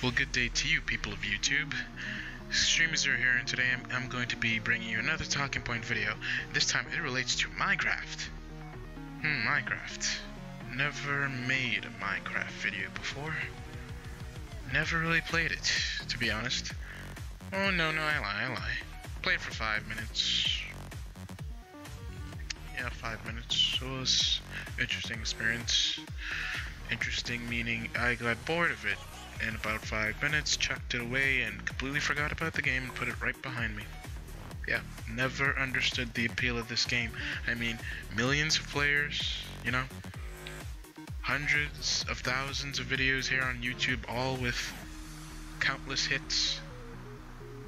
Well, good day to you, people of YouTube. Streamers are here, and today I'm going to be bringing you another talking point video. This time it relates to Minecraft. Minecraft. Never made a Minecraft video before. Never really played it, to be honest. Oh, no, I lie. Played for 5 minutes. Yeah, 5 minutes. It was an interesting experience. Interesting meaning I got bored of it in about 5 minutes, chucked it away, and completely forgot about the game and put it right behind me. Yeah, never understood the appeal of this game. I mean, millions of players, you know? Hundreds of thousands of videos here on YouTube, all with countless hits.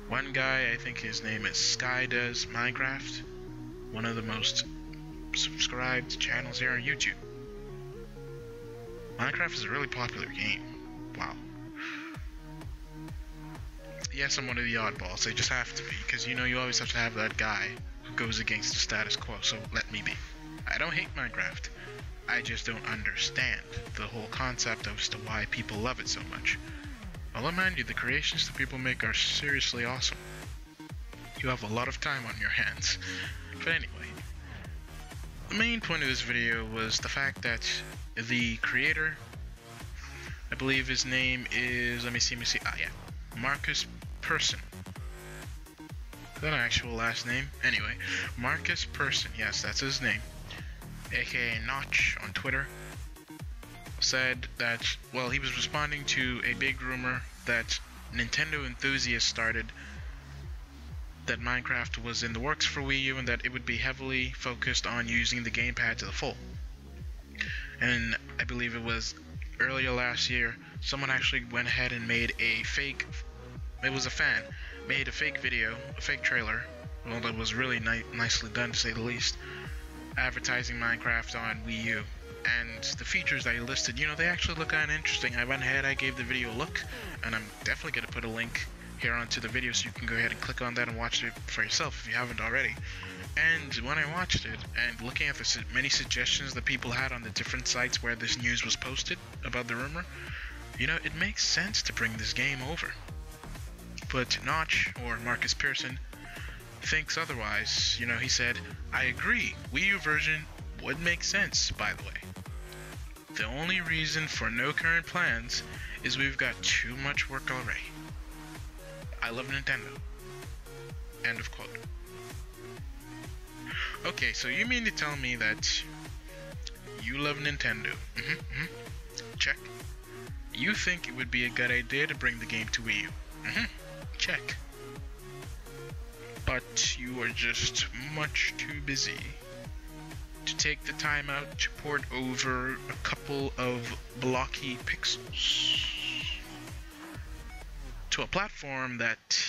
One guy, I think his name is Sky Does Minecraft, one of the most subscribed channels here on YouTube. Minecraft is a really popular game. Wow. Yes, I'm one of the oddballs. I just have to be, because you know you always have to have that guy who goes against the status quo, so let me be. I don't hate Minecraft. I just don't understand the whole concept as to why people love it so much. Although, mind you, the creations that people make are seriously awesome. You have a lot of time on your hands. But anyway, the main point of this video was the fact that the creator, I believe his name is, let me see, Marcus Persson. Is that an actual last name? Anyway, Marcus Persson, yes, that's his name, aka Notch on Twitter, said that, well, he was responding to a big rumor that Nintendo enthusiasts started that Minecraft was in the works for Wii U and that it would be heavily focused on using the gamepad to the full. And I believe it was earlier last year, someone actually went ahead and made a fake, it was a fan, made a fake video, a fake trailer, well, that was really nicely done to say the least, advertising Minecraft on Wii U. And the features that he listed, you know, they actually look kind of interesting. I went ahead, I gave the video a look, and I'm definitely going to put a link here onto the video so you can go ahead and click on that and watch it for yourself if you haven't already. And when I watched it, and looking at the many suggestions that people had on the different sites where this news was posted about the rumor, you know, it makes sense to bring this game over. But Notch, or Marcus Persson, thinks otherwise. You know, he said, I agree, Wii U version would make sense, by the way. The only reason for no current plans is we've got too much work already. I love Nintendo. End of quote. Okay, so you mean to tell me that you love Nintendo? Check. You think it would be a good idea to bring the game to Wii U? Check. But you are just much too busy to take the time out to port over a couple of blocky pixels to a platform that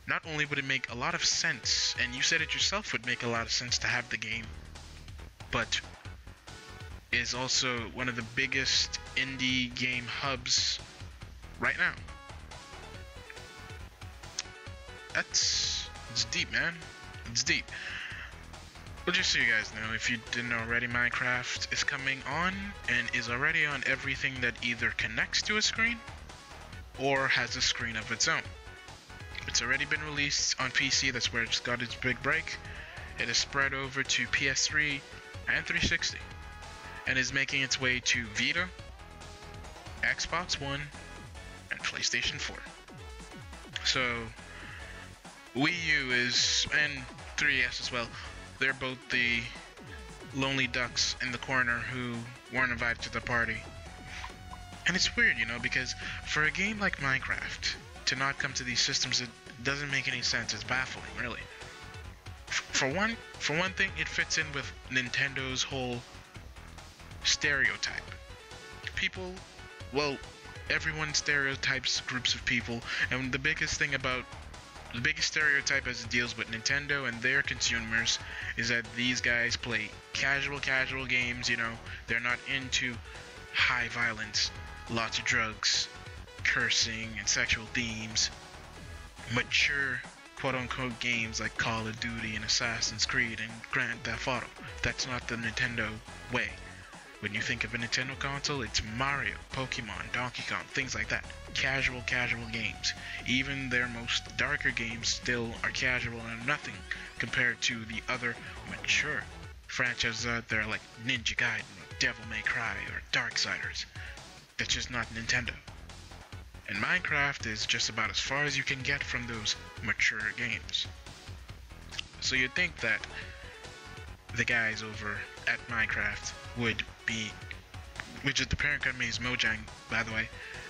not only would it make a lot of sense, and you said it yourself would make a lot of sense to have the game, but is also one of the biggest indie game hubs right now. It's deep, man. It's deep. Well, just so you guys know, if you didn't already, Minecraft is coming on and is already on everything that either connects to a screen or has a screen of its own. It's already been released on PC, that's where it's got its big break. It is spread over to PS3 and 360 and is making its way to Vita, Xbox One, and PlayStation 4. So Wii U is, and 3DS as well, they're both the lonely ducks in the corner who weren't invited to the party. And it's weird, you know, because for a game like Minecraft to not come to these systems, it doesn't make any sense. It's baffling, really. For one thing, it fits in with Nintendo's whole stereotype. People, well, everyone stereotypes groups of people, and the biggest stereotype as it deals with Nintendo and their consumers is that these guys play casual games, you know, they're not into high violence, lots of drugs, cursing, and sexual themes, mature quote-unquote games like Call of Duty and Assassin's Creed and Grand Theft Auto. That's not the Nintendo way. When you think of a Nintendo console, it's Mario, Pokemon, Donkey Kong, things like that. Casual games. Even their most darker games still are casual and nothing compared to the other mature franchises out there like Ninja Gaiden, or Devil May Cry, or Darksiders. That's just not Nintendo. And Minecraft is just about as far as you can get from those mature games. So you'd think that the guys over at Minecraft would be, which is the parent company is Mojang, by the way,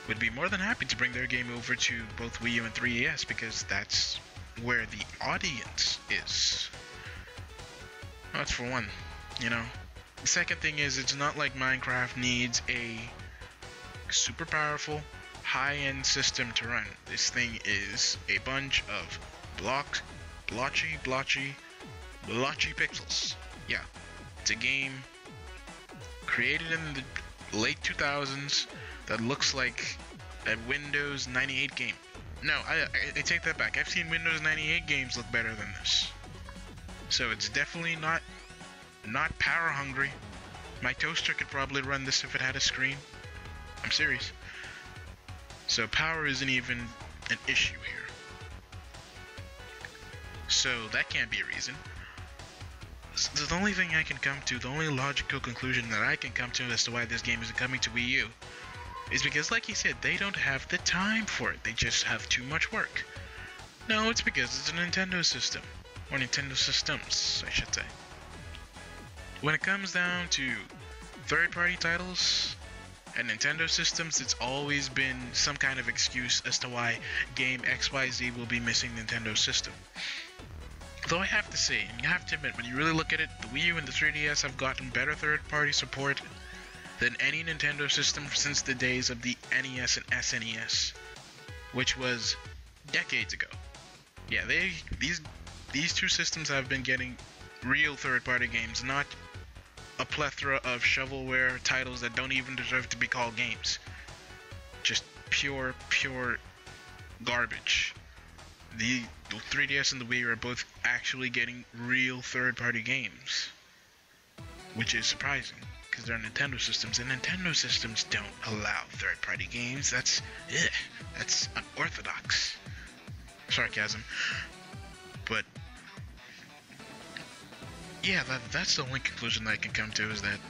would be more than happy to bring their game over to both Wii U and 3DS because that's where the audience is. That's for one, you know. The second thing is, it's not like Minecraft needs a super powerful, high-end system to run. This thing is a bunch of blotchy pixels. Yeah, it's a game created in the late 2000s that looks like a Windows 98 game. No, I take that back. I've seen Windows 98 games look better than this. So it's definitely not power hungry. My toaster could probably run this if it had a screen. I'm serious. So power isn't even an issue here. So that can't be a reason. So the only thing I can come to, the only logical conclusion that I can come to as to why this game isn't coming to Wii U is because, like you said, they don't have the time for it. They just have too much work. No, it's because it's a Nintendo system. Or Nintendo systems, I should say. When it comes down to third-party titles and Nintendo systems, it's always been some kind of excuse as to why game XYZ will be missing Nintendo system. Though I have to say, and you have to admit, when you really look at it, the Wii U and the 3DS have gotten better third-party support than any Nintendo system since the days of the NES and SNES, which was decades ago. Yeah, these two systems have been getting real third-party games, not a plethora of shovelware titles that don't even deserve to be called games. Just pure garbage. The 3DS and the Wii U are both actually getting real third-party games, which is surprising because they're Nintendo systems, and Nintendo systems don't allow third-party games. That's unorthodox. Sarcasm. But yeah, that's the only conclusion that I can come to, is that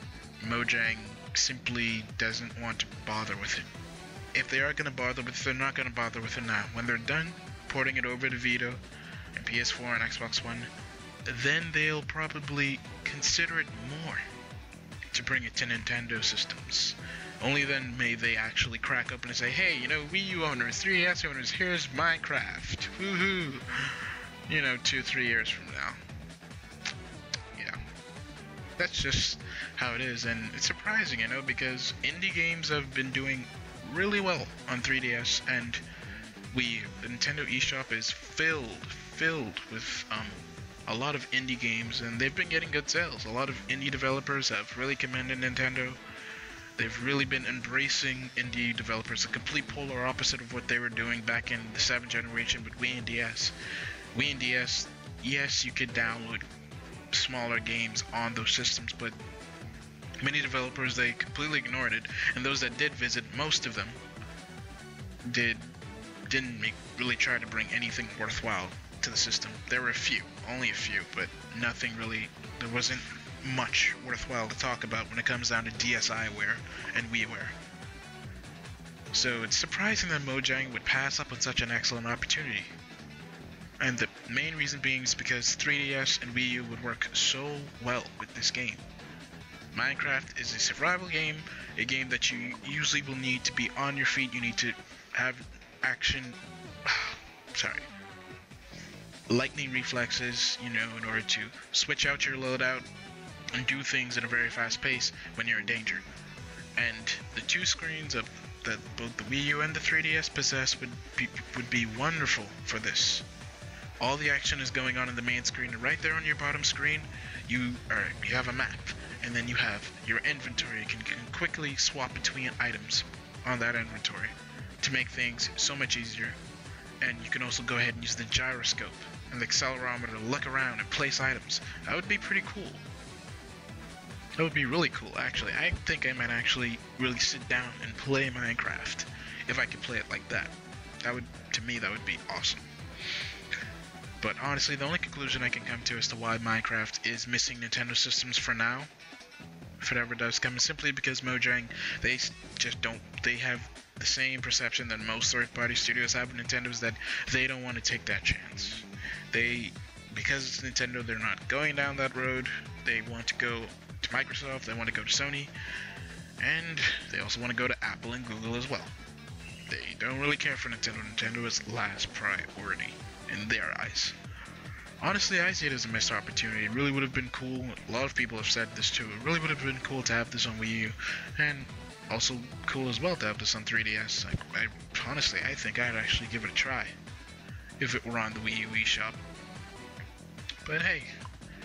Mojang simply doesn't want to bother with it. If they are going to bother with it, they're not going to bother with it now. When they're done porting it over to Vita and PS4 and Xbox One, then they'll probably consider it more to bring it to Nintendo systems. Only then may they actually crack open and say, hey, you know, Wii U owners, 3DS owners, here's Minecraft. Woohoo! You know, 2-3 years from now. Yeah. That's just how it is, and it's surprising, you know, because indie games have been doing really well on 3DS and Wii U. The Nintendo eShop is filled with a lot of indie games, and they've been getting good sales. A lot of indie developers have really commended Nintendo. They've really been embracing indie developers, a complete polar opposite of what they were doing back in the 7th generation with Wii and DS. Wii and DS, yes, you could download smaller games on those systems, but many developers, they completely ignored it, and those that did visit, most of them didn't really try to bring anything worthwhile to the system. There were a few, only a few, but nothing really, there wasn't much worthwhile to talk about when it comes down to DSiWare and WiiWare. So it's surprising that Mojang would pass up on such an excellent opportunity. And the main reason being is because 3DS and Wii U would work so well with this game. Minecraft is a survival game, a game that you usually will need to be on your feet. You need to have lightning reflexes, you know, in order to switch out your loadout and do things at a very fast pace when you're in danger. And the two screens of that both the Wii U and the 3DS possess would be wonderful for this. All the action is going on in the main screen, and right there on your bottom screen, you have a map, and then you have your inventory. You can quickly swap between items on that inventory to make things so much easier. And you can also go ahead and use the gyroscope and the accelerometer to look around and place items. That would be pretty cool. That would be really cool, actually. I think I might actually really sit down and play Minecraft if I could play it like that. That would, to me, that would be awesome. But honestly, the only conclusion I can come to as to why Minecraft is missing Nintendo systems for now, if it ever does come, is simply because Mojang, they just don't, they have the same perception that most third-party studios have with Nintendo, is that they don't want to take that chance. Because it's Nintendo, they're not going down that road. They want to go to Microsoft, they want to go to Sony, and they also want to go to Apple and Google as well. They don't really care for Nintendo. Nintendo is last priority in their eyes. Honestly, I see it as a missed opportunity. It really would have been cool. A lot of people have said this too. It really would have been cool to have this on Wii U, and also cool as well to have this on 3DS. Honestly, I think I'd actually give it a try if it were on the Wii U eShop. But hey,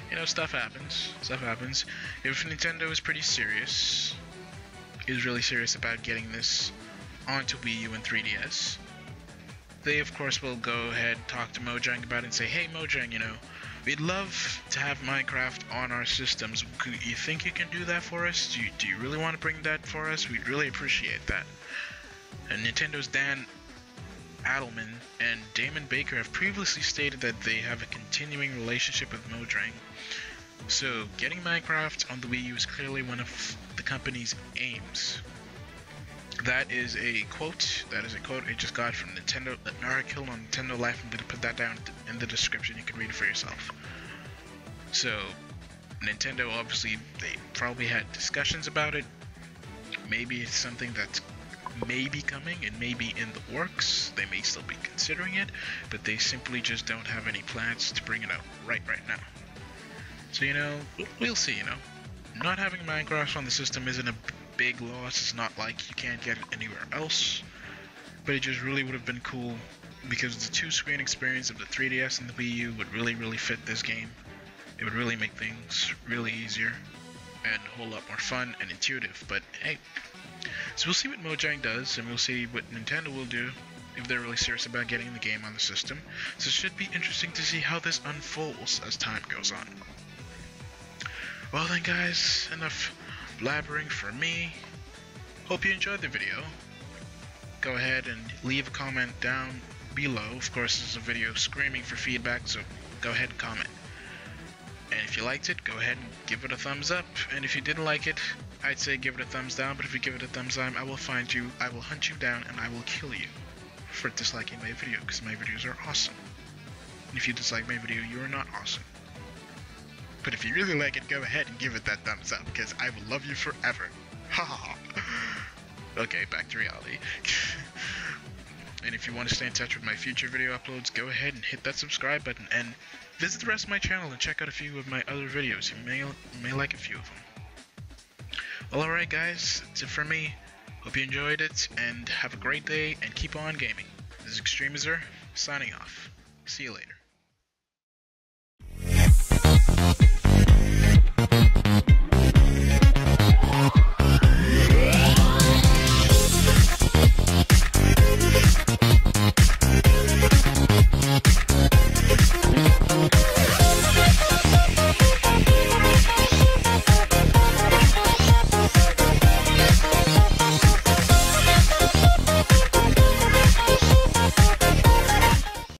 you know, stuff happens. Stuff happens. If Nintendo is pretty serious, is really serious about getting this onto Wii U and 3DS, they of course will go ahead, talk to Mojang about it and say, hey Mojang, you know, we'd love to have Minecraft on our systems. You think you can do that for us? Do you really want to bring that for us? We'd really appreciate that. And Nintendo's Dan Adelman and Damon Baker have previously stated that they have a continuing relationship with Mojang. So getting Minecraft on the Wii U is clearly one of the company's aims. That is a quote I just got from Nintendo, an article on Nintendo Life. I'm going to put that down in the description, you can read it for yourself. So, Nintendo, obviously, they probably had discussions about it. Maybe it's something that's maybe coming, it may be in the works, they may still be considering it, but they simply just don't have any plans to bring it out right now. So, you know, we'll see, you know. Not having Minecraft on the system isn't a big loss. It's not like you can't get it anywhere else, but it just really would have been cool because the two-screen experience of the 3DS and the Wii U would really fit this game. It would really make things really easier and a whole lot more fun and intuitive. But hey, so we'll see what Mojang does, and we'll see what Nintendo will do if they're really serious about getting the game on the system. So it should be interesting to see how this unfolds as time goes on. Well then guys, enough blabbering for me. Hope you enjoyed the video. Go ahead and leave a comment down below. Of course, this is a video screaming for feedback, so go ahead and comment. And if you liked it, go ahead and give it a thumbs up. And if you didn't like it, I'd say give it a thumbs down. But if you give it a thumbs down, I will find you, I will hunt you down, and I will kill you for disliking my video, because my videos are awesome. And if you dislike my video, you are not awesome. But if you really like it, go ahead and give it that thumbs up, because I will love you forever. Ha ha ha. Okay, back to reality. And if you want to stay in touch with my future video uploads, go ahead and hit that subscribe button and visit the rest of my channel and check out a few of my other videos. You may like a few of them. Well, alright guys, that's it for me. Hope you enjoyed it, and have a great day, and keep on gaming. This is Extremizer, signing off. See you later.